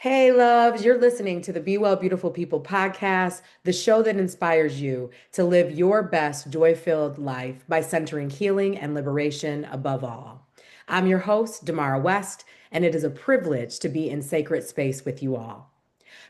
Hey, loves, you're listening to the Be Well, Beautiful People podcast, the show that inspires you to live your best joy filled life by centering healing and liberation above all. I'm your host, Demarra West, and it is a privilege to be in sacred space with you all.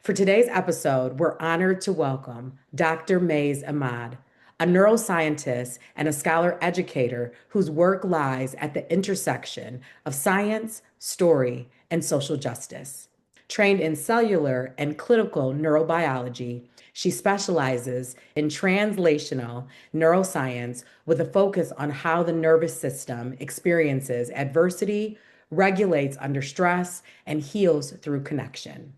For today's episode, we're honored to welcome Dr. Imad, a neuroscientist and a scholar educator whose work lies at the intersection of science, story, and social justice. Trained in cellular and clinical neurobiology, she specializes in translational neuroscience with a focus on how the nervous system experiences adversity, regulates under stress, and heals through connection.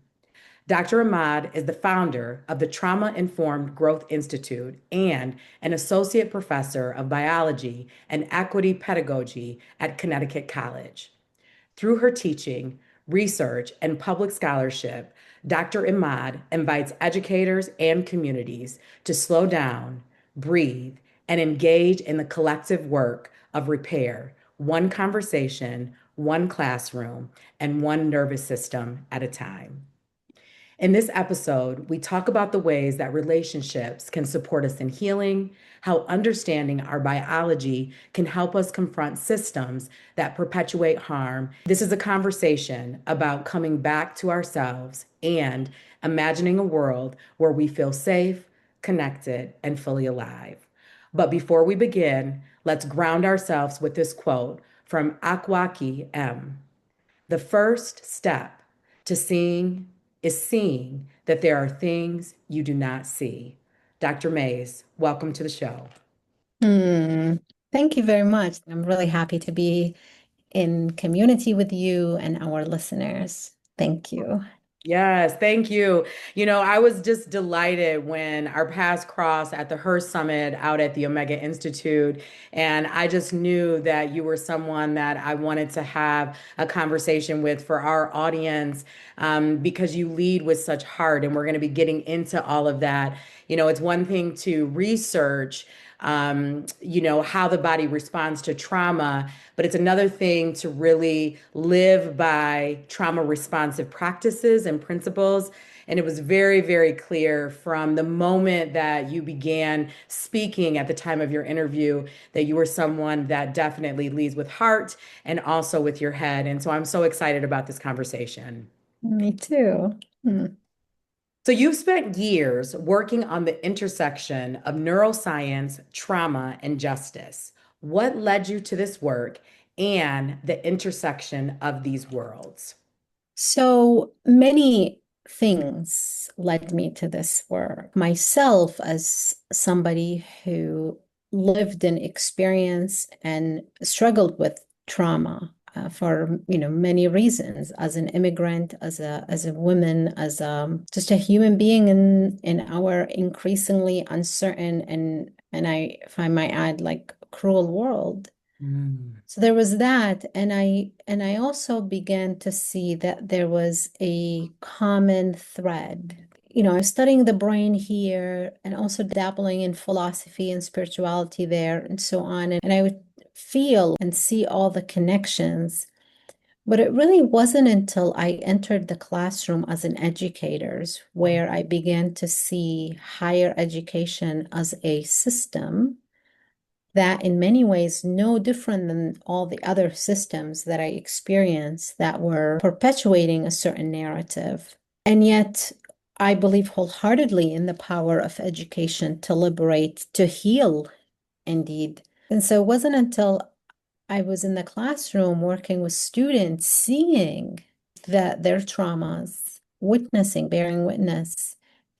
Dr. Imad is the founder of the Trauma Informed Growth Institute and an associate professor of biology and equity pedagogy at Connecticut College. Through her teaching, research, and public scholarship, Dr. Imad invites educators and communities to slow down, breathe, and engage in the collective work of repair, one conversation, one classroom, and one nervous system at a time. In this episode, we talk about the ways that relationships can support us in healing, how understanding our biology can help us confront systems that perpetuate harm. This is a conversation about coming back to ourselves and imagining a world where we feel safe, connected, and fully alive. But before we begin, let's ground ourselves with this quote from Akwaki M. The first step to seeing is seeing that there are things you do not see. Dr. Mays, welcome to the show. Hmm. Thank you very much. I'm really happy to be in community with you and our listeners. Thank you. Yes, thank you. I was just delighted when our paths crossed at the Her Summit out at the Omega Institute. And I just knew that you were someone that I wanted to have a conversation with for our audience because you lead with such heart. And we're going to be getting into all of that. It's one thing to research how the body responds to trauma. But it's another thing to really live by trauma responsive practices and principles. And it was very, very clear from the moment that you began speaking at the time of your interview that you were someone that definitely leads with heart and also with your head. And so I'm so excited about this conversation. Me too. So you've spent years working on the intersection of neuroscience, trauma, and justice. What led you to this work and the intersection of these worlds? So many things led me to this work. Myself, as somebody who lived and experienced and struggled with trauma for many reasons, as an immigrant, as a woman, as just a human being in our increasingly uncertain and if I might add, like cruel world. Mm. So there was that, and I also began to see that there was a common thread. I was studying the brain here and also dabbling in philosophy and spirituality there and so on. And I would feel and see all the connections. But it really wasn't until I entered the classroom as an educator where I began to see higher education as a system that in many ways no different than all the other systems that I experienced that were perpetuating a certain narrative. And yet, I believe wholeheartedly in the power of education to liberate, to heal, indeed. And so it wasn't until I was in the classroom working with students, seeing that their traumas, witnessing, bearing witness,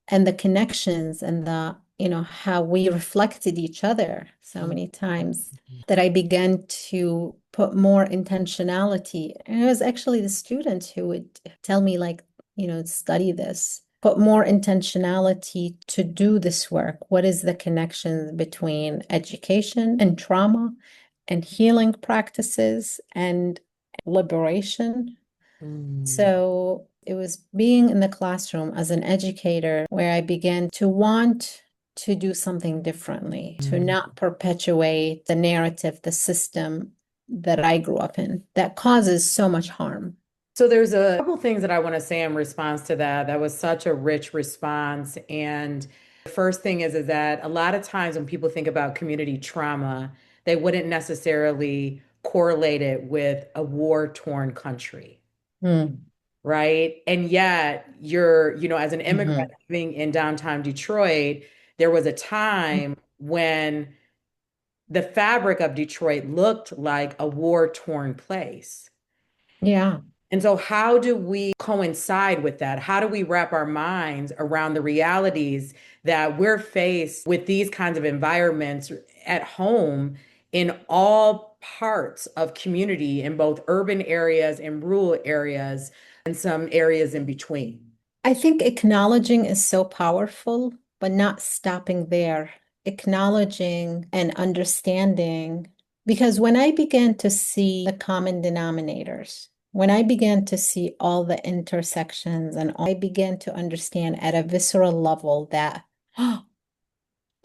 and the connections and the how we reflected each other so many times that I began to put more intentionality. And it was actually the students who would tell me, like, study this, put more intentionality to do this work. What is the connection between education and trauma and healing practices and liberation? Mm. So it was being in the classroom as an educator where I began to want to do something differently, to Mm. not perpetuate the narrative, the system that I grew up in that causes so much harm. So there's a couple things that I want to say in response to that. That was such a rich response. And the first thing is that a lot of times when people think about community trauma, they wouldn't necessarily correlate it with a war-torn country, Mm, right? And yet as an immigrant mhm. living in downtown Detroit, there was a time when the fabric of Detroit looked like a war-torn place. Yeah. And so, how do we coincide with that? How do we wrap our minds around the realities that we're faced with these kinds of environments at home in all parts of community in both urban areas and rural areas and some areas in between? I think acknowledging is so powerful, but not stopping there. Acknowledging and understanding. Because when I began to see the common denominators, when I began to see all the intersections and I began to understand at a visceral level that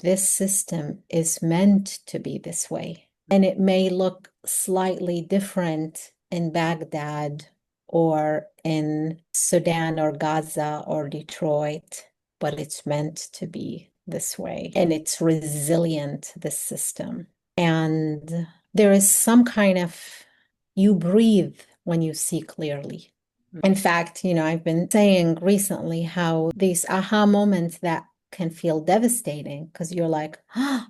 this system is meant to be this way. And it may look slightly different in Baghdad or in Sudan or Gaza or Detroit, but it's meant to be this way. And it's resilient, this system. And there is some kind of, you breathe when you see clearly. In fact, I've been saying recently how these aha moments that can feel devastating because you're like, ah,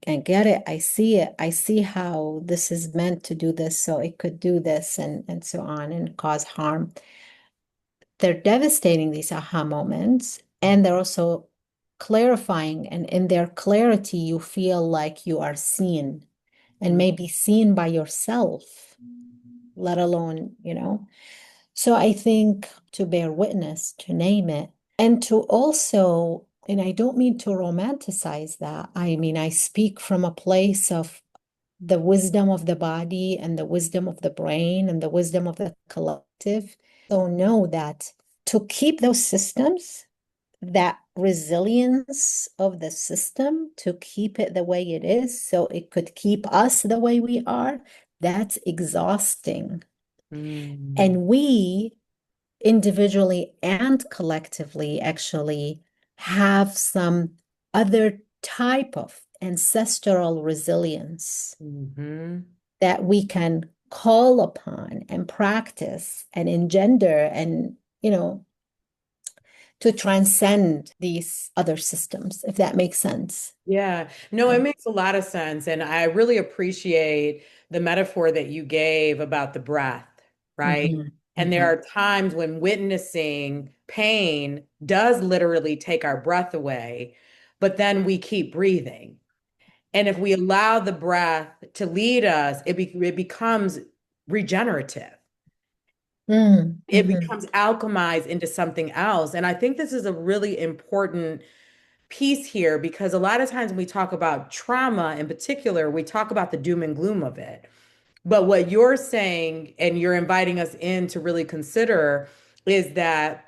I get it. I see it. I see how this is meant to do this, so it could do this and so on and cause harm. They're devastating, these aha moments, and they're also clarifying. And in their clarity, you feel like you are seen and maybe seen by yourself, let alone. So I think to bear witness, to name it, and to also, and I don't mean to romanticize that. I mean, I speak from a place of the wisdom of the body and the wisdom of the brain and the wisdom of the collective. So know that to keep those systems, that resilience of the system, to keep it the way it is, so it could keep us the way we are, that's exhausting. Mm, And we individually and collectively actually have some other type of ancestral resilience mhm. that we can call upon and practice and engender and, to transcend these other systems, if that makes sense. Yeah, no, it makes a lot of sense. And I really appreciate the metaphor that you gave about the breath, right? Mhm, And there mhm. are times when witnessing pain does literally take our breath away, but then we keep breathing. And if we allow the breath to lead us, it becomes regenerative. Mm, It mhm. becomes alchemized into something else. And I think this is a really important piece here because a lot of times when we talk about trauma in particular, we talk about the doom and gloom of it. But what you're saying, and you're inviting us in to really consider, is that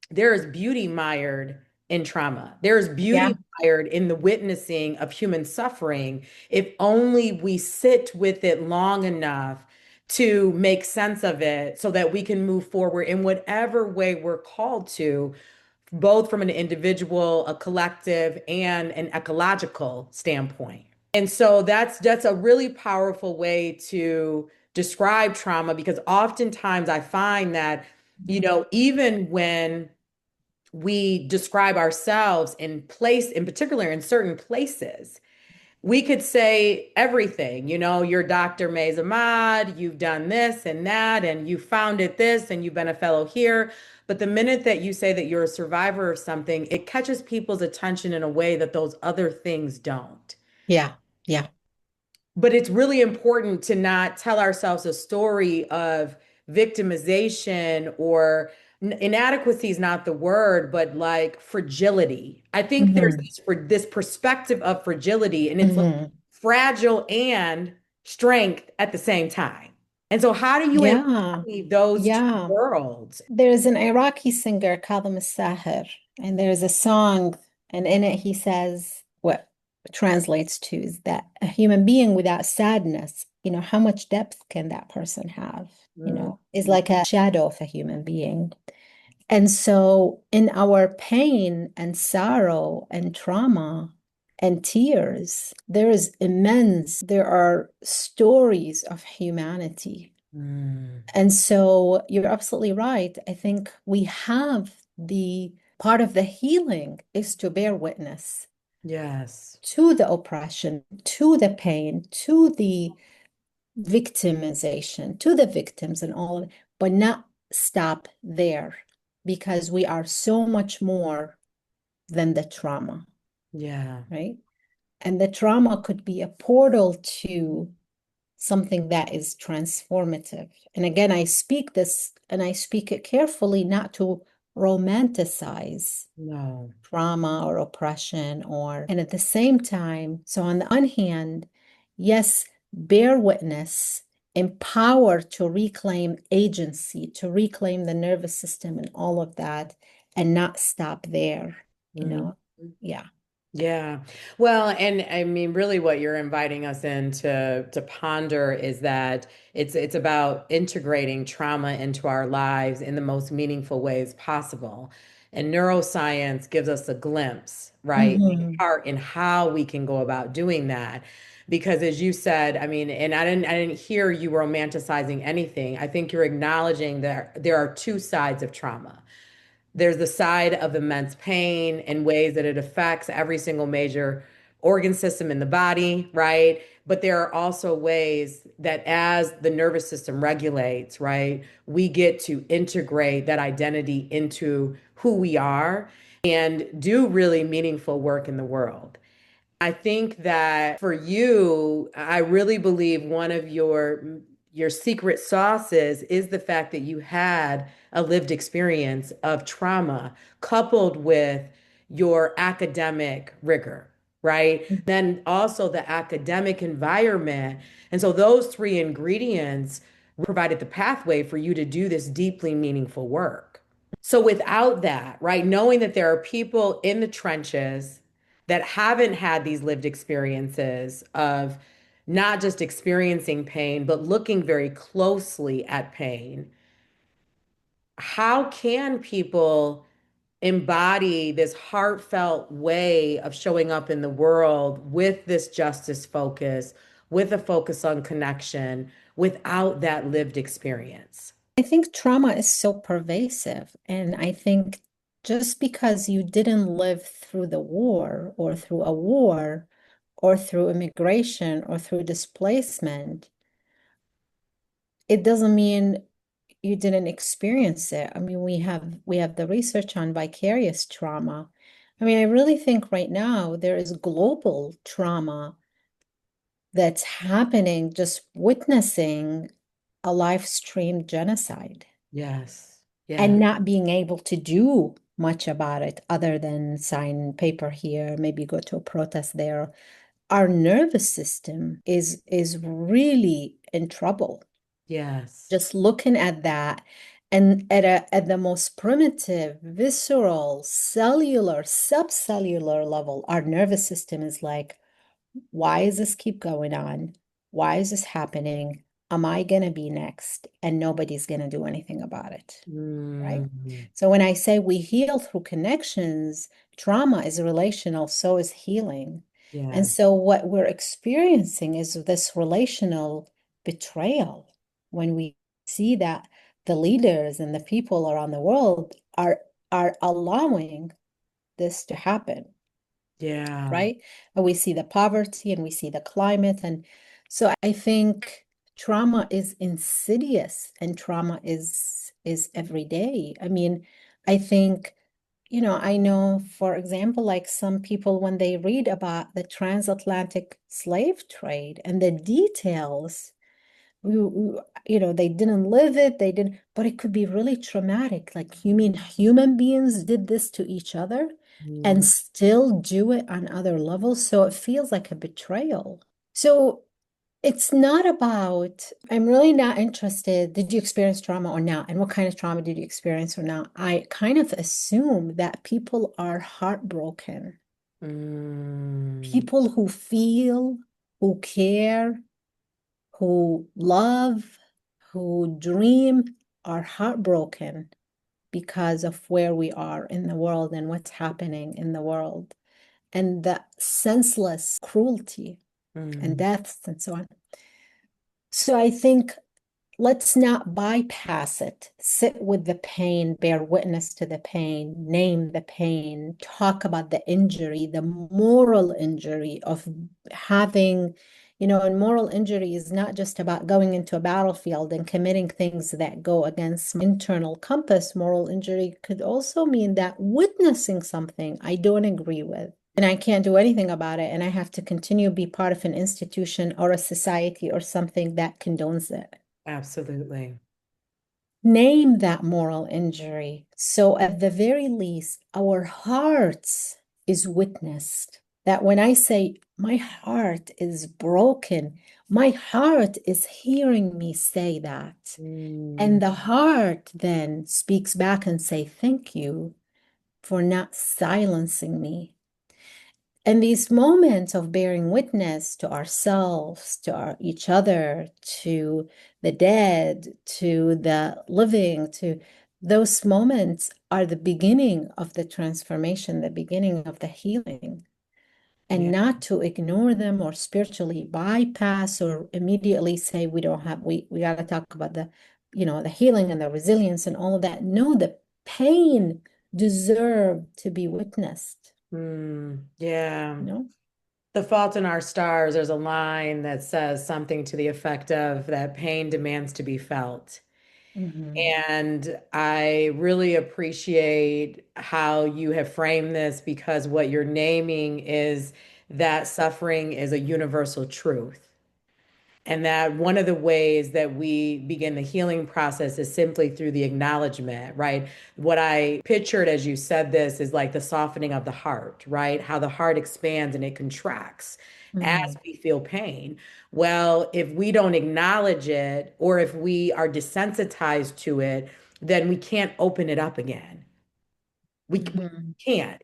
there is beauty mired in trauma. There is Yeah. beauty mired in the witnessing of human suffering if only we sit with it long enough to make sense of it so that we can move forward in whatever way we're called to, both from an individual, a collective, and an ecological standpoint. And so that's a really powerful way to describe trauma because oftentimes I find that, even when we describe ourselves in place, in particular in certain places, we could say everything, you're Dr. Mays Imad, you've done this and that, and you founded this, and you've been a fellow here. But the minute that you say that you're a survivor of something, it catches people's attention in a way that those other things don't. Yeah. Yeah. But it's really important to not tell ourselves a story of victimization or inadequacy is not the word, but like fragility. I think there's Mhm, this perspective of fragility, and it's like mhm. fragile and strength at the same time. And so, how do you Yeah. embody those two Yeah. worlds? There's an Iraqi singer, Kadhim Sahir, and there's a song, and in it he says what translates to is that a human being without sadness how much depth can that person have? Mm, Is like a shadow of a human being. And so in our pain and sorrow and trauma and tears, there are stories of humanity. mm. And so you're absolutely right. I think we have the part of the healing is to bear witness Yes. to the oppression, to the pain, to the victimization, to the victims and all of it, but not stop there because we are so much more than the trauma, Yeah. right? And the trauma could be a portal to something that is transformative. And again, I speak this and I speak it carefully, not to romanticize No. trauma or oppression and at the same time, so on the one hand, yes, bear witness, empower to reclaim agency, to reclaim the nervous system and all of that, and not stop there, you Mm. know? Yeah. Yeah. Well, and I mean, really what you're inviting us in to ponder is that it's about integrating trauma into our lives in the most meaningful ways possible. And neuroscience gives us a glimpse, right? A Mhm. part in how we can go about doing that. Because as you said, I mean, and I didn't hear you romanticizing anything. I think you're acknowledging that there are two sides of trauma. There's the side of immense pain and ways that it affects every single major organ system in the body, right? But there are also ways that as the nervous system regulates, right, we get to integrate that identity into who we are and do really meaningful work in the world. I think that for you, I really believe one of your secret sauces is the fact that you had a lived experience of trauma coupled with your academic rigor, right? Then also the academic environment. And so those three ingredients provided the pathway for you to do this deeply meaningful work. So without that, right, knowing that there are people in the trenches that haven't had these lived experiences of not just experiencing pain, but looking very closely at pain, how can people embody this heartfelt way of showing up in the world with this justice focus, with a focus on connection, without that lived experience? I think trauma is so pervasive. And I think just because you didn't live through the war or through a war or through immigration or through displacement, it doesn't mean you didn't experience it. I mean, we have the research on vicarious trauma. I mean, I really think right now there is global trauma that's happening just witnessing a live stream genocide Yes. Yeah. and not being able to do much about it other than sign paper here, maybe go to a protest there. Our nervous system is really in trouble. Yes. Just looking at that and at the most primitive, visceral, cellular, subcellular level, our nervous system is like, why does this keep going on? Why is this happening? Am I gonna be next? And nobody's gonna do anything about it, right? Mm, So when I say we heal through connections, trauma is relational, so is healing. And yes. so what we're experiencing is this relational betrayal when we see that the leaders and the people around the world are allowing this to happen, Yeah. right? And we see the poverty and we see the climate. And so I think trauma is insidious and trauma is every day. I mean, I think, I know, for example, like some people when they read about the transatlantic slave trade and the details, they didn't live it, they didn't, but it could be really traumatic. Like, you mean human beings did this to each other and Mm. still do it on other levels? So it feels like a betrayal. So it's not about, I'm really not interested, did you experience trauma or not? And what kind of trauma did you experience or not? I kind of assume that people are heartbroken. Mm. People who feel, who care, who love, who dream, are heartbroken because of where we are in the world and what's happening in the world and the senseless cruelty and Mm. deaths and so on. So I think let's not bypass it. Sit with the pain, bear witness to the pain, name the pain, talk about the injury, the moral injury of having, and moral injury is not just about going into a battlefield and committing things that go against my internal compass. Moral injury could also mean that witnessing something I don't agree with. And I can't do anything about it. And I have to continue to be part of an institution or a society or something that condones it. Absolutely. Name that moral injury. So at the very least, our hearts is witnessed. That when I say my heart is broken, my heart is hearing me say that. Mm. And the heart then speaks back and say, thank you for not silencing me. And these moments of bearing witness to ourselves, to each other, to the dead, to the living, to those moments are the beginning of the transformation, the beginning of the healing. And Yeah. not to ignore them or spiritually bypass or immediately say we don't have, we got to talk about the healing and the resilience and all of that. No, the pain deserved to be witnessed, Mm. Yeah. you know? The Fault in Our Stars, there's a line that says something to the effect of that pain demands to be felt. Mhm. And I really appreciate how you have framed this because what you're naming is that suffering is a universal truth. And that one of the ways that we begin the healing process is simply through the acknowledgement, right? What I pictured as you said this is like the softening of the heart, right? How the heart expands and it contracts as Mhm. we feel pain. Well, if we don't acknowledge it or if we are desensitized to it, then we can't open it up again. We Mhm. can't.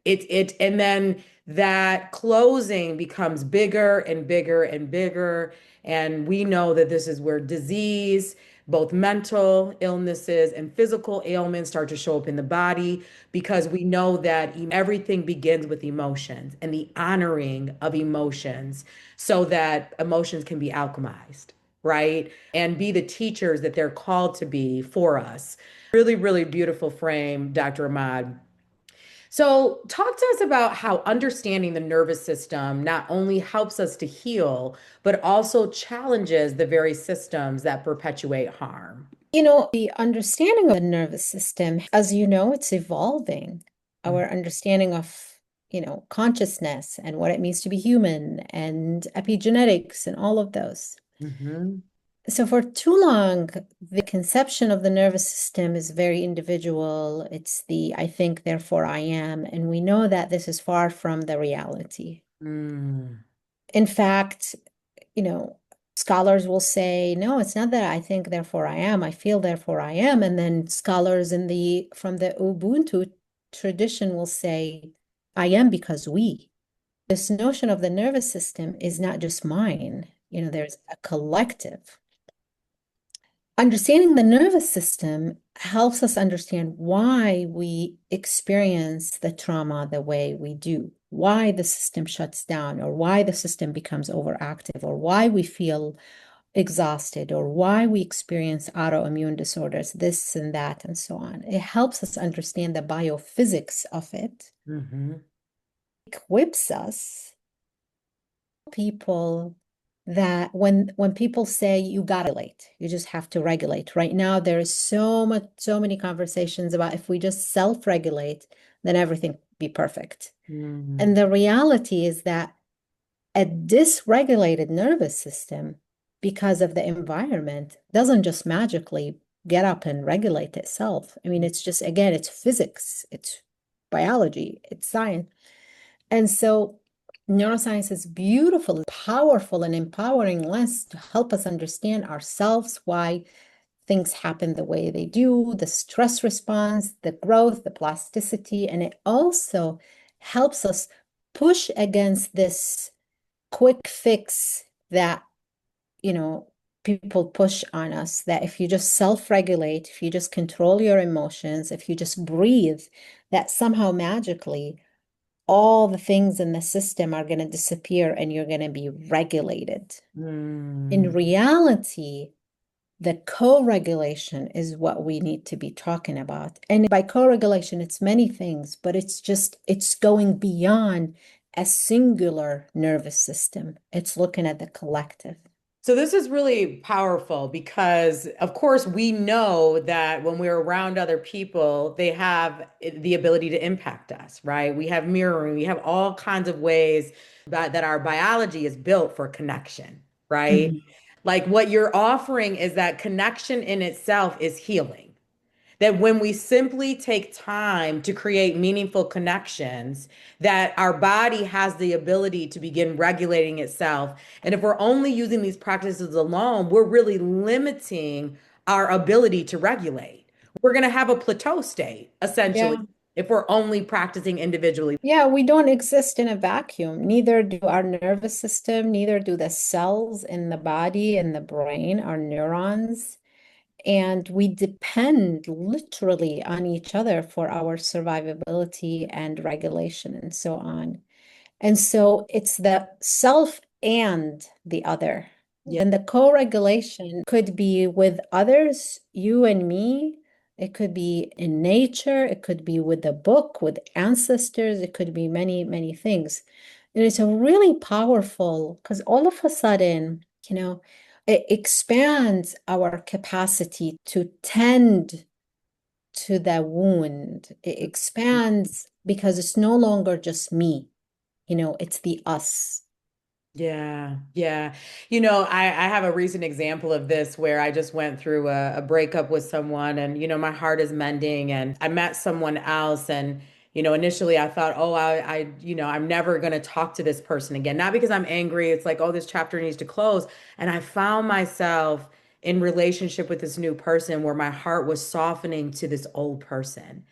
And then that closing becomes bigger and bigger and bigger. And we know that this is where disease, both mental illnesses and physical ailments start to show up in the body because we know that everything begins with emotions and the honoring of emotions so that emotions can be alchemized, right? And be the teachers that they're called to be for us. Really, really beautiful frame, Dr. Ahmad. So, talk to us about how understanding the nervous system not only helps us to heal, but also challenges the very systems that perpetuate harm. The understanding of the nervous system, as you know, it's evolving. Our understanding of, consciousness and what it means to be human and epigenetics and all of those. Mm-hmm. So for too long, the conception of the nervous system is very individual. It's the I think, therefore I am. And we know that this is far from the reality. Mm. In fact, you know, scholars will say, no, it's not that I think, therefore I am. I feel, therefore I am. And then scholars from the Ubuntu tradition will say, I am because we. This notion of the nervous system is not just mine. There's a collective. Understanding the nervous system helps us understand why we experience the trauma the way we do, why the system shuts down, or why the system becomes overactive, or why we feel exhausted, or why we experience autoimmune disorders, this and that, and so on. It helps us understand the biophysics of it, Mm-hmm. equips us people that when people say you gotta regulate, you just have to regulate. Right now, there is so many conversations about if we just self-regulate, then everything be perfect. Mm-hmm. And the reality is that a dysregulated nervous system, because of the environment, doesn't just magically get up and regulate itself. I mean, it's just, again, it's physics, it's biology, it's science. And so neuroscience is beautiful, powerful, and empowering less to help us understand ourselves, why things happen the way they do, the stress response, the growth, the plasticity, and it also helps us push against this quick fix that, you know, people push on us that if you just self-regulate, if you just control your emotions, if you just breathe, that somehow magically all the things in the system are going to disappear and you're going to be regulated. In Mm. reality, the co-regulation is what we need to be talking about. And by co-regulation, it's many things, but it's going beyond a singular nervous system. It's looking at the collective. So this is really powerful because, of course, we know that when we're around other people, they have the ability to impact us, right? We have mirroring, we have all kinds of ways that our biology is built for connection, right? Mhm. Like what you're offering is that connection in itself is healing. That when we simply take time to create meaningful connections, that our body has the ability to begin regulating itself. And if we're only using these practices alone, we're really limiting our ability to regulate. We're going to have a plateau state, essentially, Yeah. if we're only practicing individually. Yeah, we don't exist in a vacuum. Neither do our nervous system, neither do the cells in the body and the brain, our neurons. And we depend literally on each other for our survivability and regulation and so on. And so it's the self and the other. Yeah. And the co-regulation could be with others, you and me. It could be in nature. It could be with the book, with ancestors. It could be many, many things. And it's a really powerful because all of a sudden, it expands our capacity to tend to the wound. It expands because it's no longer just me. It's the us. Yeah, yeah. I have a recent example of this where I just went through a breakup with someone and, my heart is mending and I met someone else and, initially I thought, oh, I'm never going to talk to this person again. Not because I'm angry. It's like, oh, this chapter needs to close. And I found myself in relationship with this new person where my heart was softening to this old person.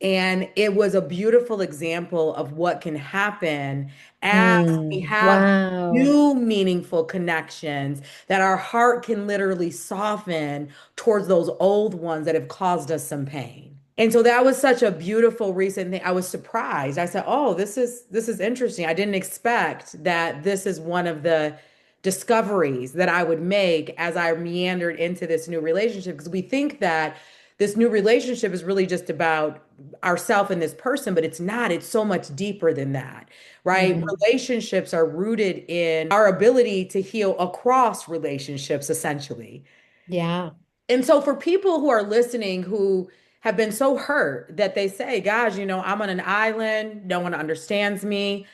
And it was a beautiful example of what can happen as we have Wow. new meaningful connections, that our heart can literally soften towards those old ones that have caused us some pain. And so that was such a beautiful recent thing. I was surprised. I said, "Oh, this is interesting. I didn't expect that this is one of the discoveries that I would make as I meandered into this new relationship." Because we think that this new relationship is really just about ourself and this person, but it's not. It's so much deeper than that, right? Mhm. Relationships are rooted in our ability to heal across relationships, essentially. Yeah. And so for people who are listening who have been so hurt that they say, gosh, I'm on an island, no one understands me.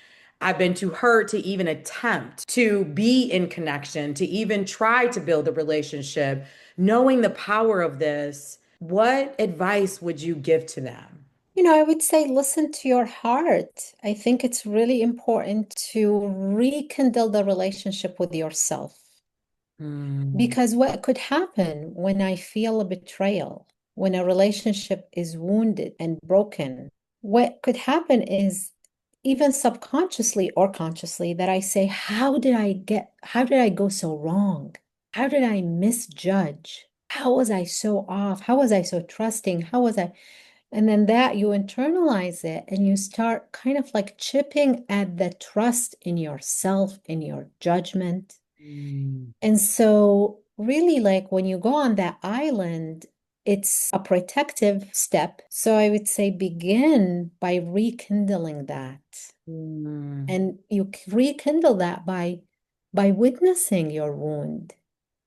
I've been too hurt to even attempt to be in connection, to even try to build a relationship. Knowing the power of this, what advice would you give to them? I would say listen to your heart. I think it's really important to rekindle the relationship with yourself. Mm, Because what could happen when I feel a betrayal, when a relationship is wounded and broken, what could happen is even subconsciously or consciously that I say, how did I go so wrong? How did I misjudge? How was I so off? How was I so trusting? How was I? And then that you internalize it and you start kind of like chipping at the trust in yourself, in your judgment. mm, And so, really, like when you go on that island, it's a protective step. So, I would say begin by rekindling that. mm, And you rekindle that by witnessing your wound.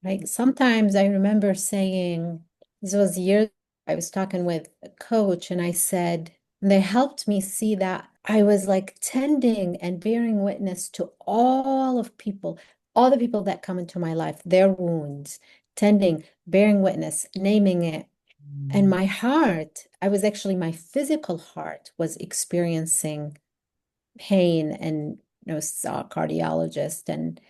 Like sometimes I remember saying, this was years, I was talking with a coach and I said, they helped me see that I was like tending and bearing witness to all the people that come into my life, their wounds, tending, bearing witness, naming it. And mm, my heart, my physical heart was experiencing pain and saw a cardiologist and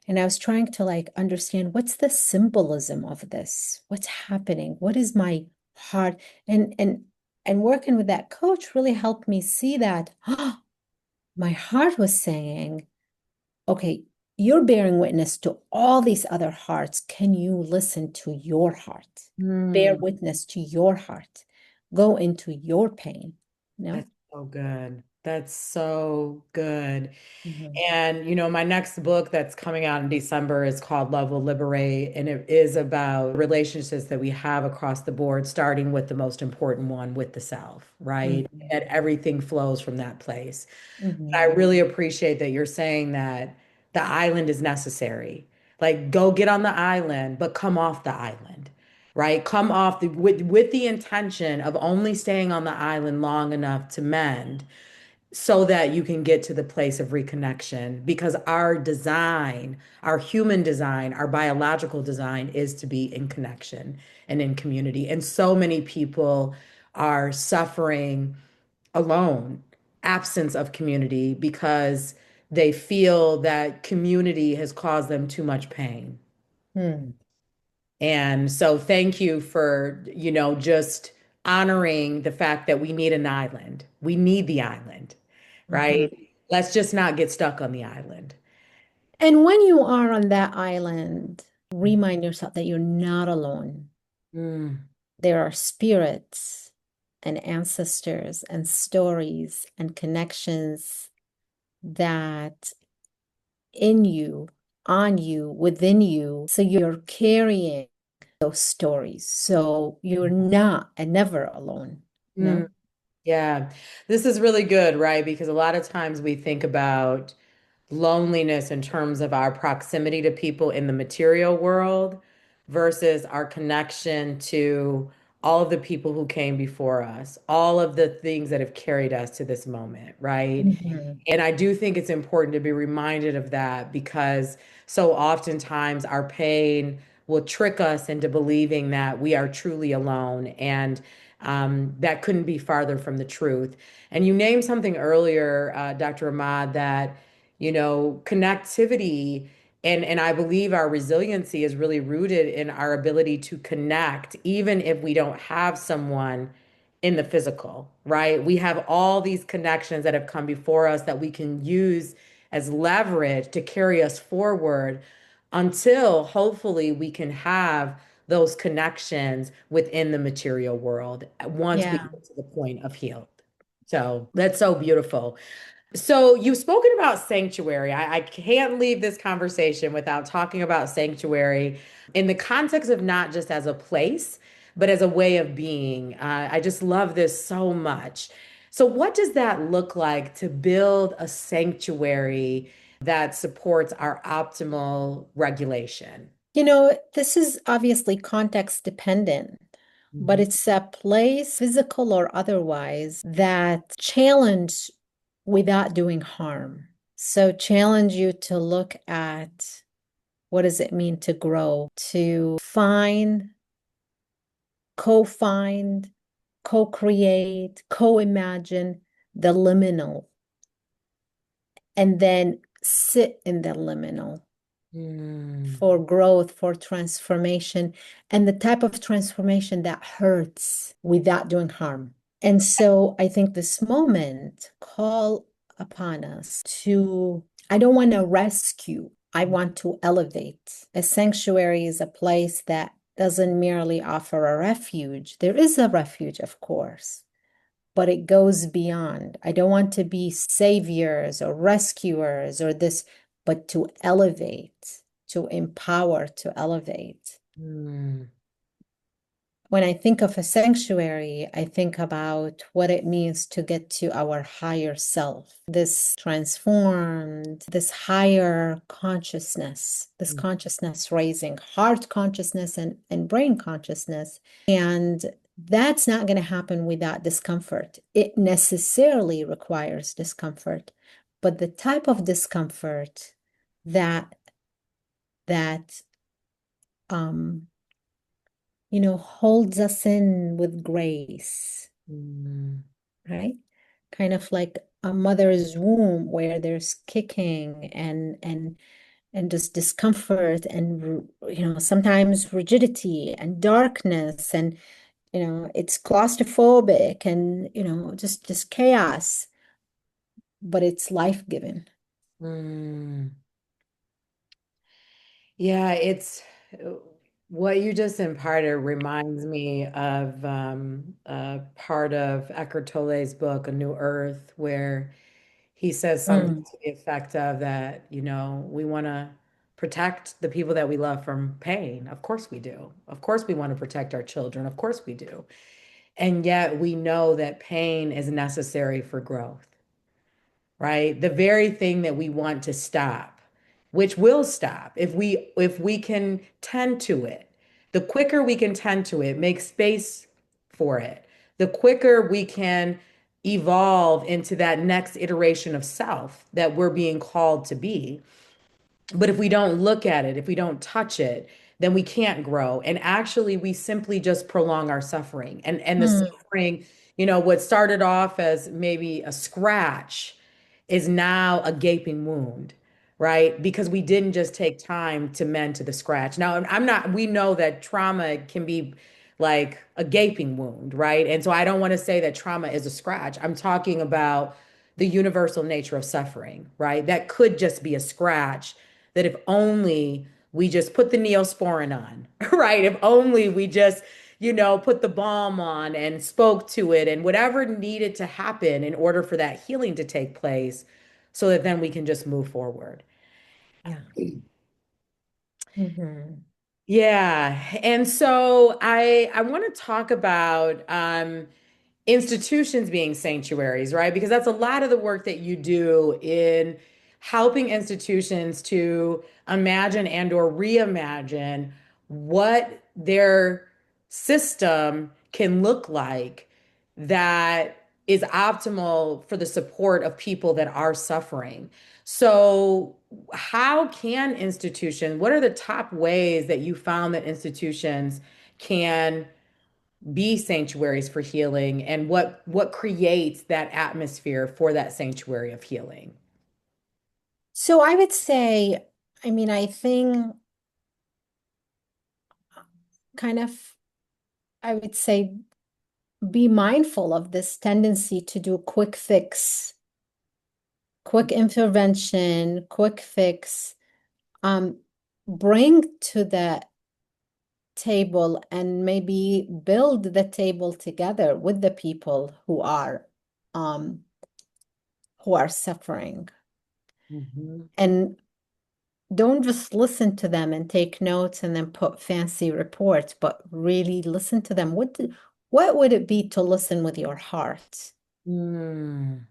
and I was trying to like understand what's the symbolism of this, what's happening, what is my heart, and working with that coach really helped me see that my heart was saying, okay, you're bearing witness to all these other hearts. Can you listen to your heart? Bear Mm, witness to your heart. Go into your pain. No? that's so good. That's so good. Mhm. And, my next book that's coming out in December is called Love Will Liberate. And it is about relationships that we have across the board, starting with the most important one with the self, right? Mhm. That everything flows from that place. But I Mhm. really appreciate that you're saying that the island is necessary. Like, go get on the island, but come off the island, right? Come off with the intention of only staying on the island long enough to mend so that you can get to the place of reconnection, because our design, our human design, our biological design is to be in connection and in community. And so many people are suffering alone, absence of community, because they feel that community has caused them too much pain. Hmm. And so thank you for, just honoring the fact that we need an island. We need the island, Mhm. right? Let's just not get stuck on the island. And when you are on that island, remind yourself that you're not alone. Mm, There are spirits and ancestors and stories and connections that in you, on you, within you. So you're carrying those stories. So you're not and never alone. mm. No? Yeah, this is really good, right? Because a lot of times we think about loneliness in terms of our proximity to people in the material world versus our connection to all of the people who came before us, all of the things that have carried us to this moment, right? Mhm. And I do think it's important to be reminded of that, because so oftentimes our pain will trick us into believing that we are truly alone. And that couldn't be farther from the truth. And you named something earlier, Dr. Imad, that, connectivity and I believe our resiliency is really rooted in our ability to connect, even if we don't have someone in the physical, right? We have all these connections that have come before us that we can use as leverage to carry us forward until hopefully we can have those connections within the material world once we Yeah. get to the point of healed. So that's so beautiful. So you've spoken about sanctuary. I can't leave this conversation without talking about sanctuary in the context of not just as a place, but as a way of being. I just love this so much. So what does that look like to build a sanctuary that supports our optimal regulation? This is obviously context dependent, but Mhm. it's a place, physical or otherwise, that challenge without doing harm. So challenge you to look at what does it mean to grow, to find, co-find, co-create, co-imagine the liminal, and then sit in the liminal Mm, for growth, for transformation, and the type of transformation that hurts without doing harm. And so I think this moment call upon us to, I don't want to rescue, I want to elevate. A sanctuary is a place that doesn't merely offer a refuge. There is a refuge, of course, but it goes beyond. I don't want to be saviors or rescuers or this, but to elevate, to empower, to elevate. mm, When I think of a sanctuary, I think about what it means to get to our higher self, this transformed, this higher consciousness, this mm, consciousness raising heart consciousness and brain consciousness. And that's not going to happen without discomfort. It necessarily requires discomfort, but the type of discomfort that that um holds us in with grace, mm, right? Kind of like a mother's womb where there's kicking and just discomfort and sometimes rigidity and darkness and it's claustrophobic and just chaos, but it's life-giving. mm. Yeah, it's what you just imparted reminds me of a part of Eckhart Tolle's book, A New Earth, where he says something Mm, to the effect of that, we want to protect the people that we love from pain. Of course we do. Of course we want to protect our children. Of course we do. And yet we know that pain is necessary for growth, right? The very thing that we want to stop, which will stop if we can tend to it. The quicker we can tend to it, make space for it, the quicker we can evolve into that next iteration of self that we're being called to be. But if we don't look at it, if we don't touch it, then we can't grow. And actually, we simply just prolong our suffering. And the mm, suffering, what started off as maybe a scratch is now a gaping wound, right? Because we didn't just take time to mend to the scratch. Now, we know that trauma can be like a gaping wound, right? And so I don't want to say that trauma is a scratch. I'm talking about the universal nature of suffering, right? That could just be a scratch that if only we just put the neosporin on, right? If only we just, put the balm on and spoke to it and whatever needed to happen in order for that healing to take place so that then we can just move forward. yeah. Hmm. Yeah. And so I want to talk about institutions being sanctuaries, right? Because that's a lot of the work that you do in helping institutions to imagine and or reimagine what their system can look like that is optimal for the support of people that are suffering. So, how can institutions, what are the top ways that you found that institutions can be sanctuaries for healing and what creates that atmosphere for that sanctuary of healing? So I would say, I mean, I think kind of, I would say be mindful of this tendency to do quick fix, quick intervention, quick fix. Um, bring to the table and maybe build the table together with the people um who are suffering. Mhm. And don't just listen to them and take notes and then put fancy reports, but really listen to them. What would it be to listen with your heart? Mm,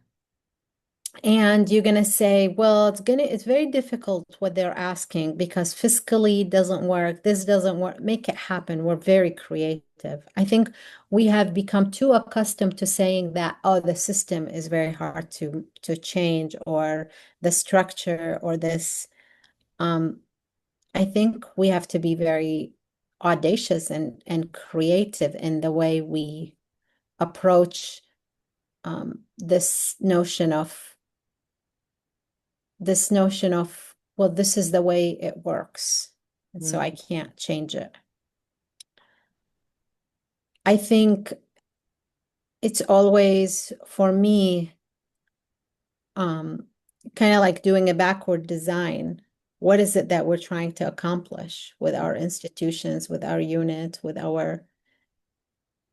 And you're gonna say, well, it's very difficult what they're asking because fiscally it doesn't work, this doesn't work. Make it happen. We're very creative. I think we have become too accustomed to saying that, oh, the system is very hard to change or the structure or this. Um, I think we have to be very audacious and creative in the way we approach this notion of, well, this is the way it works, and so I mm, can't change it. I think it's always for me um, kind of like doing a backward design. What is it that we're trying to accomplish with our institutions, with our unit,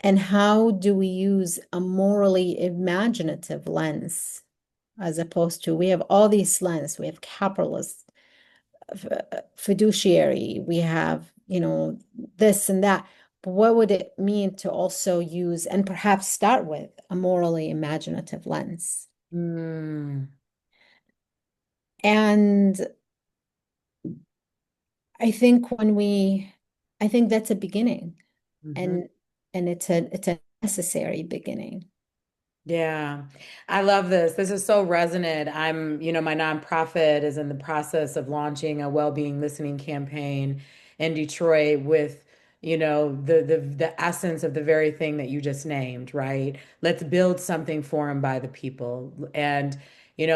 and how do we use a morally imaginative lens as opposed to we have all these lens, we have capitalist, fiduciary, we have, this and that. But what would it mean to also use and perhaps start with a morally imaginative lens? mm, And I think I think that's a beginning, mhm. and it's a necessary beginning. Yeah, I love this. This is so resonant. My nonprofit is in the process of launching a well-being listening campaign in Detroit with, the essence of the very thing that you just named, right? Let's build something for and by the people. And,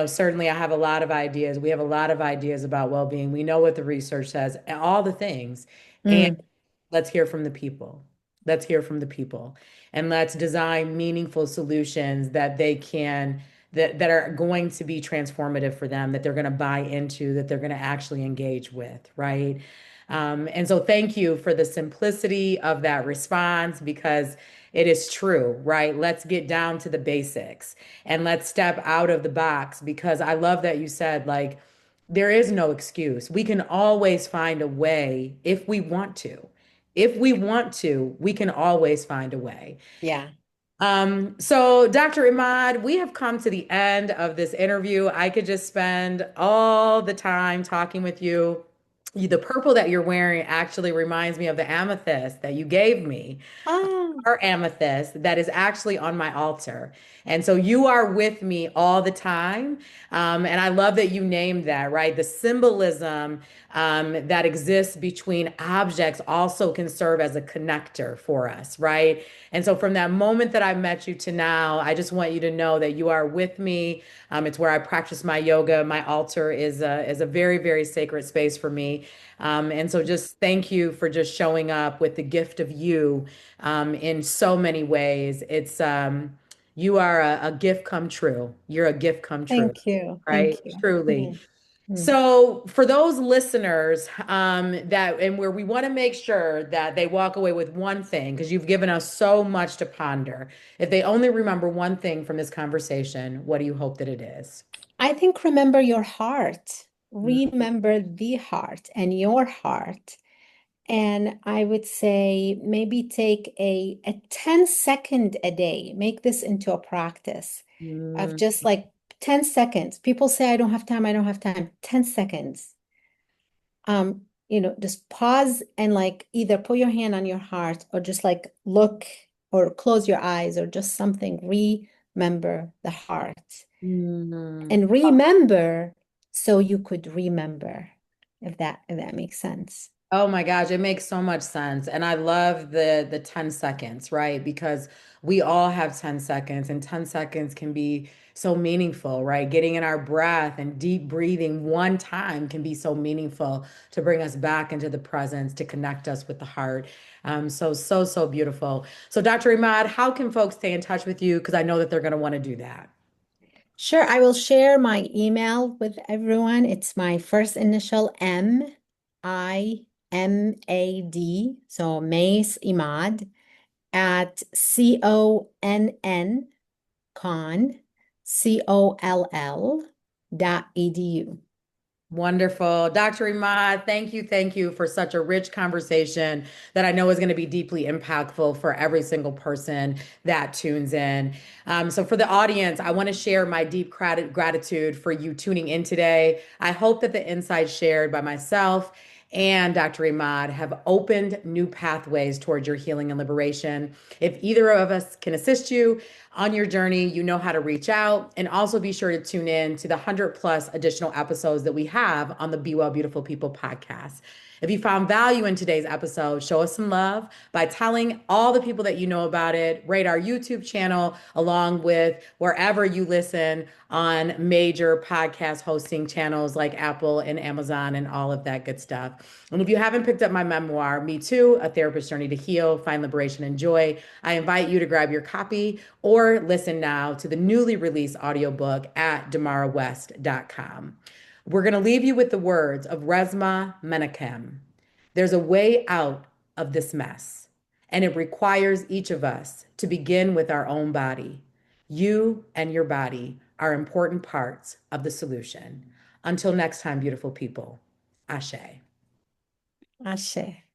certainly I have a lot of ideas. We have a lot of ideas about well-being. We know what the research says, and all the things. And Mm, let's hear from the people. Let's hear from the people and let's design meaningful solutions that are going to be transformative for them, that they're going to buy into, that they're going to actually engage with, right? And so thank you for the simplicity of that response because it is true, right? Let's get down to the basics and let's step out of the box because I love that you said, like, there is no excuse. We can always find a way if we want to. If we want to, we can always find a way. Yeah. So Dr. Imad, we have come to the end of this interview. I could just spend all the time talking with you. The purple that you're wearing actually reminds me of the amethyst that you gave me, Ah, our amethyst that is actually on my altar. And so you are with me all the time. And I love that you named that, right? The symbolism that exists between objects also can serve as a connector for us, right? And so from that moment that I met you to now, I just want you to know that you are with me. It's where I practice my yoga. My altar is a very, very sacred space for me. And so just thank you for just showing up with the gift of you in so many ways. You are a gift come true. You're a gift come true, thank you. right? Thank you. Truly. Mm, mm. So for those listeners that and where we want to make sure that they walk away with one thing, because you've given us so much to ponder. If they only remember one thing from this conversation, what do you hope that it is? I think remember your heart. Remember the heart and your heart. And I would say maybe take a 10-second a day, make this into a practice of Mm, just like 10 seconds. People say, I don't have time, I don't have time. 10 seconds. Just pause and like either put your hand on your heart or just like look or close your eyes or just something. Remember the heart mm. and remember so you could remember, if that makes sense. Oh my gosh, it makes so much sense. And I love the 10 seconds, right? Because we all have 10 seconds and 10 seconds can be so meaningful, right? Getting in our breath and deep breathing one time can be so meaningful to bring us back into the presence, to connect us with the heart. So beautiful. So Dr. Imad, how can folks stay in touch with you? Because I know that they're going to want to do that. Sure, I will share my email with everyone. It's my first initial Imad, so Mace Imad at CONN.edu. Wonderful. Dr. Imad, thank you for such a rich conversation that I know is going to be deeply impactful for every single person that tunes in. So, for the audience, I want to share my deep gratitude for you tuning in today. I hope that the insights shared by myself and Dr. Imad have opened new pathways towards your healing and liberation. If either of us can assist you on your journey, you know how to reach out. And also be sure to tune in to the 100 plus additional episodes that we have on the Be Well Beautiful People podcast. If you found value in today's episode, show us some love by telling all the people that you know about it. Rate our YouTube channel along with wherever you listen on major podcast hosting channels like Apple and Amazon and all of that good stuff. And if you haven't picked up my memoir, Me Too, A Therapist's Journey to Heal, Find Liberation and Joy, I invite you to grab your copy or listen now to the newly released audiobook at DemarraWest.com. We're going to leave you with the words of Resma Menachem. There's a way out of this mess, and it requires each of us to begin with our own body. You and your body are important parts of the solution. Until next time, beautiful people, Ashe. Ashe.